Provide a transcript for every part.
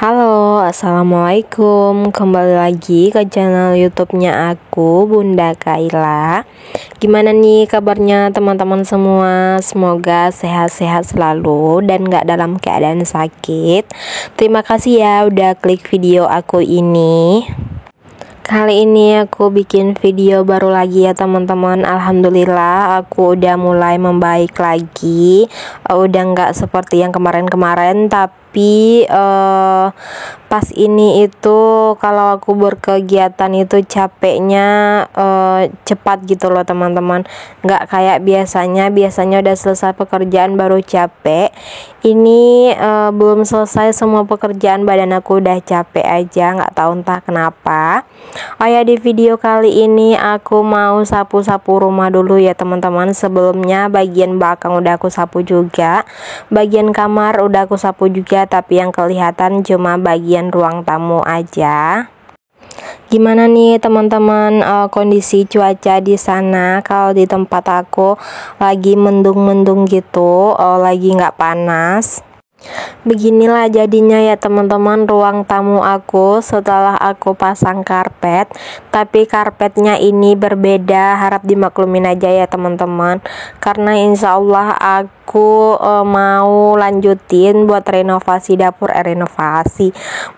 Halo, assalamualaikum. Kembali lagi ke channel YouTube-nya aku, Bunda Kaila. Gimana nih kabarnya teman-teman semua? Semoga sehat-sehat selalu dan gak dalam keadaan sakit. Terima kasih ya udah klik video aku ini. Kali ini aku bikin video baru lagi ya teman-teman. Alhamdulillah aku udah mulai membaik lagi. Udah nggak seperti yang kemarin-kemarin, tapi pas ini itu kalau aku berkegiatan itu capeknya cepat gitu loh teman-teman. Nggak kayak biasanya udah selesai pekerjaan baru capek. Ini belum selesai semua pekerjaan, badan aku udah capek aja, nggak tahu entah kenapa. Oh ya, di video kali ini aku mau sapu-sapu rumah dulu ya teman-teman. Sebelumnya bagian belakang udah aku sapu juga, bagian kamar udah aku sapu juga, tapi yang kelihatan cuma bagian ruang tamu aja. Gimana nih teman-teman kondisi cuaca di sana? Kalau di tempat aku lagi mendung-mendung gitu, lagi nggak panas. Beginilah jadinya ya teman-teman ruang tamu aku setelah aku pasang karpet. Tapi karpetnya ini berbeda, harap dimaklumin aja ya teman-teman, karena insya Allah aku mau lanjutin buat renovasi dapur,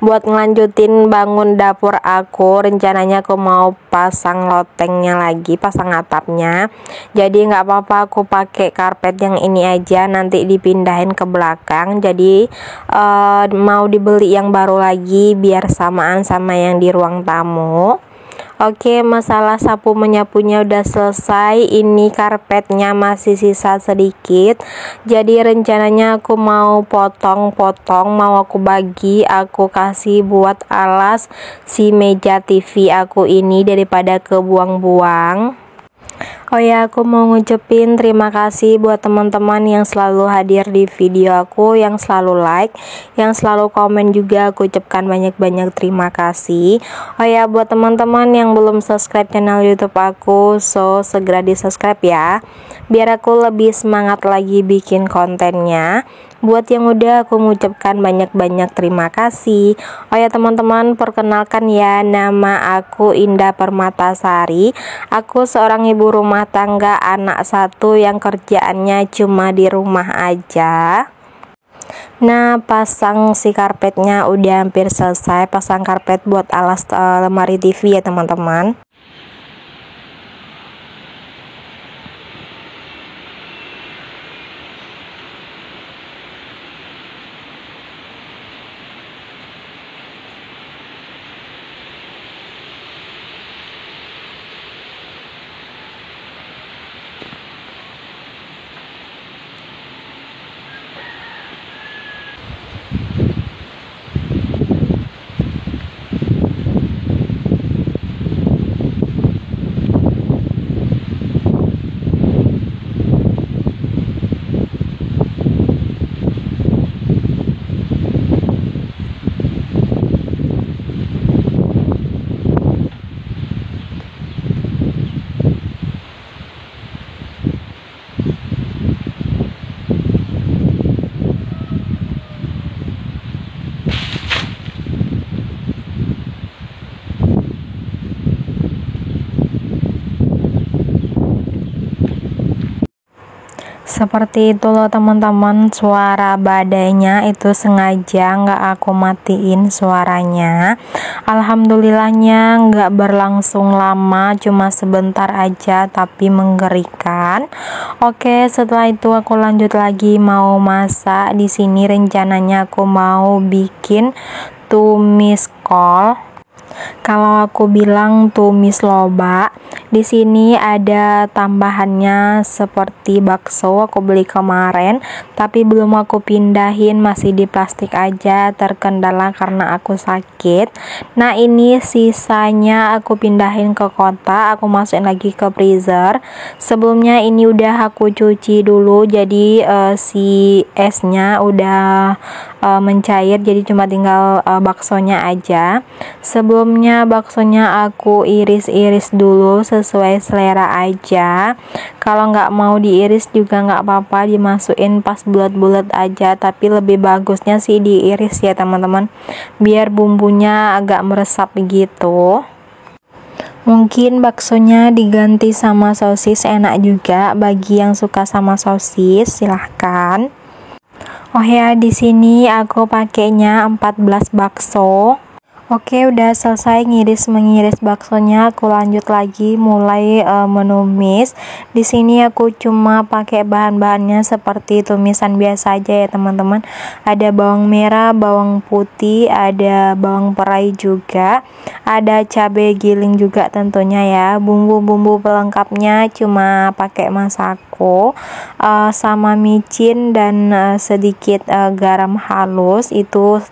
buat ngelanjutin bangun dapur aku. Rencananya aku mau pasang lotengnya lagi, pasang atapnya. Jadi nggak apa-apa aku pakai karpet yang ini aja, nanti dipindahin ke belakang. Jadi mau dibeli yang baru lagi biar samaan sama yang di ruang tamu. Oke, masalah sapu menyapunya udah selesai. Ini karpetnya masih sisa sedikit. Jadi rencananya aku mau potong-potong, mau aku bagi, aku kasih buat alas si meja TV aku ini daripada kebuang-buang. Oh ya, aku mau ngucapin terima kasih buat teman-teman yang selalu hadir di video aku, yang selalu like, yang selalu komen juga. Aku ucapkan banyak-banyak terima kasih. Oh ya, buat teman-teman yang belum subscribe channel YouTube aku, segera di subscribe ya, biar aku lebih semangat lagi bikin kontennya. Buat yang udah, aku mengucapkan banyak-banyak terima kasih. Oh ya teman-teman, perkenalkan ya, nama aku Indah Permatasari. Aku seorang ibu rumah tangga, anak satu yang kerjaannya cuma di rumah aja. Nah, pasang si karpetnya udah hampir selesai. Pasang karpet buat alas lemari TV ya teman-teman. Seperti itu loh teman-teman, suara badainya itu sengaja nggak aku matiin suaranya. Alhamdulillahnya nggak berlangsung lama, cuma sebentar aja tapi menggerikan. Oke, setelah itu aku lanjut lagi mau masak. Di sini rencananya aku mau bikin tumis kol. Kalau aku bilang tumis loba, di sini ada tambahannya seperti bakso. Aku beli kemarin, tapi belum aku pindahin, masih di plastik aja, terkendala karena aku sakit. Nah, ini sisanya aku pindahin ke kotak, aku masukin lagi ke freezer. Sebelumnya ini udah aku cuci dulu, jadi si esnya udah mencair, jadi cuma tinggal baksonya aja. Sebelumnya baksonya aku iris-iris dulu sesuai selera aja. Kalau nggak mau diiris juga nggak apa-apa, dimasukin pas bulat-bulat aja, tapi lebih bagusnya sih diiris ya teman-teman, biar bumbunya agak meresap gitu. Mungkin baksonya diganti sama sosis enak juga, bagi yang suka sama sosis silahkan. Oh ya, di sini aku pakainya 14 bakso. Oke, udah selesai mengiris baksonya, aku lanjut lagi mulai menumis. Di sini aku cuma pakai bahan-bahannya seperti tumisan biasa aja ya teman-teman. Ada bawang merah, bawang putih, ada bawang perai juga, ada cabai giling juga tentunya ya. Bumbu-bumbu pelengkapnya cuma pakai masako, sama micin dan sedikit garam halus, itu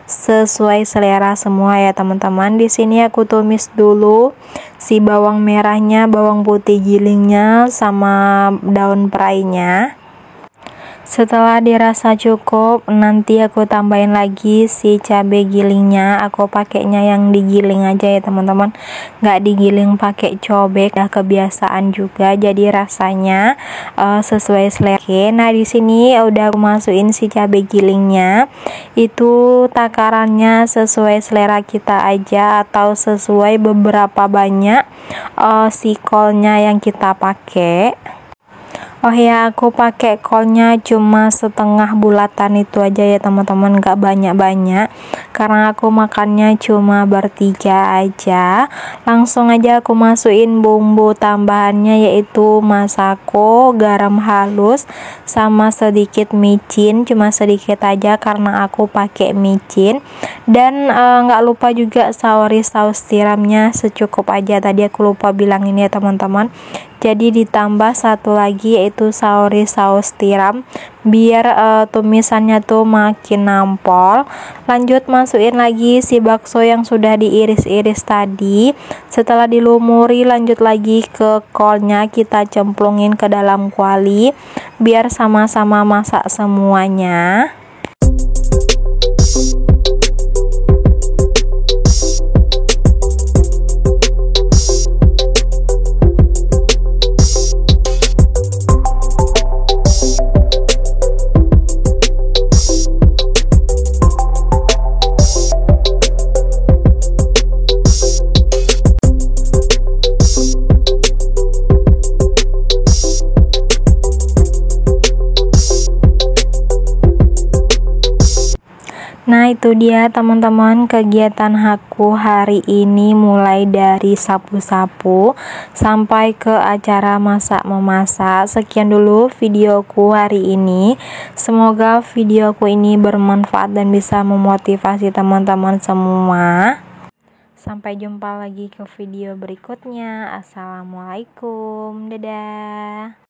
sesuai selera semua ya teman-teman. Di sini aku tumis dulu si bawang merahnya, bawang putih gilingnya, sama daun perainya. Setelah dirasa cukup, nanti aku tambahin lagi si cabai gilingnya. Aku pakainya yang digiling aja ya teman-teman, nggak digiling pakai cobek, udah kebiasaan juga, jadi rasanya sesuai selera. Nah di sini udah aku masukin si cabai gilingnya, itu takarannya sesuai selera kita aja atau sesuai beberapa banyak si kolnya yang kita pakai. Oh ya, aku pakai kolnya cuma setengah bulatan itu aja ya teman-teman, nggak banyak-banyak, karena aku makannya cuma bertiga aja. Langsung aja aku masukin bumbu tambahannya, yaitu masako, garam halus, sama sedikit micin, cuma sedikit aja karena aku pakai micin. Dan nggak lupa juga saus tiramnya secukup aja, tadi aku lupa bilang ini ya teman-teman. Jadi ditambah satu lagi yaitu saus tiram, biar tumisannya tuh makin nampol. Lanjut masukin lagi si bakso yang sudah diiris-iris tadi. Setelah dilumuri, lanjut lagi ke kolnya, kita cemplungin ke dalam kuali biar sama-sama masak semuanya. Nah itu dia teman-teman kegiatan aku hari ini, mulai dari sapu-sapu sampai ke acara masak-memasak. Sekian dulu videoku hari ini, semoga videoku ini bermanfaat dan bisa memotivasi teman-teman semua. Sampai jumpa lagi ke video berikutnya. Assalamualaikum, dadah.